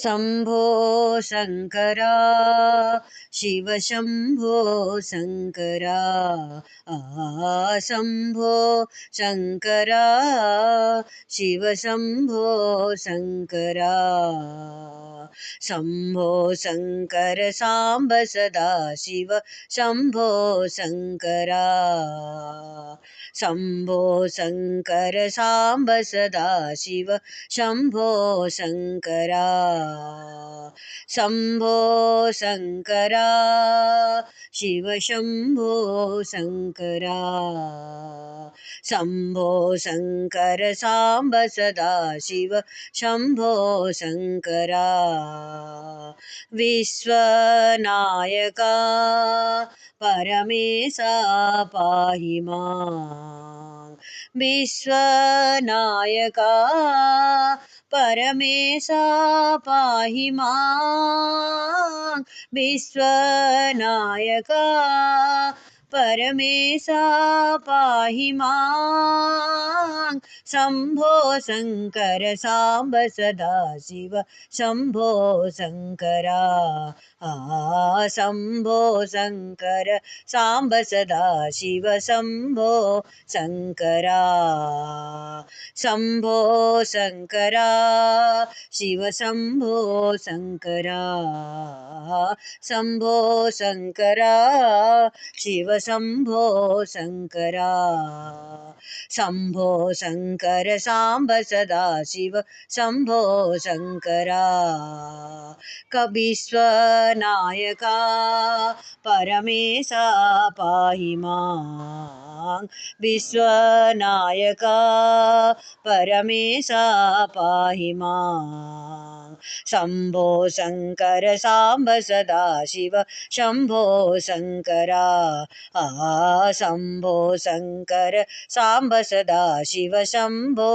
शम्भो शङ्करा शिव शम्भो शङ्करा शम्भो शङ्करा शिव शम्भो शङ्करा शम्भो शङ्कर साम्ब सदा शिव शम्भो शङ्करा शम्भो शङ्कर साम्ब सदा शिव शम्भो शङ्करा शम्भो शङ्करा शिव शम्भो शङ्करा शम्भो शङ्कर साम्ब सदा शिव शम्भो शङ्करा विश्वनायका परमेशा पाहि मां विश्वनायका परमेशा पाहि मां विश्वनायका परमेशा पाहि मां शम्भो शङ्कर साम्ब सदा शिव शम्भो शङ्करा शम्भो शङ्कर साम्ब सदा शिव शम्भो शङ्करा शम्भो शङ्करा शिव शम्भो शङ्करा शम्भो शङ्करा शिव शम्भो शङ्करा शम्भो शङ्कर साम्ब सदा शिव शम्भो शङ्करा विश्वनायका परमेशा पाहि मां विश्वनायका परमेशा पाहि मां शम्भो शङ्कर साम्ब सदा शिव शम्भो शङ्करा शम्भो शङ्कर साम्ब सदा शिव शम्भो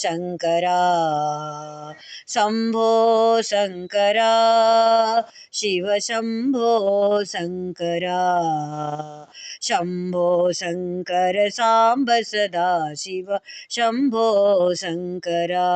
शङ्करा शम्भो शङ्करा शिव शम्भो शङ्करा शम्भो शङ्कर साम्ब सदा शिव शम्भो शङ्करा।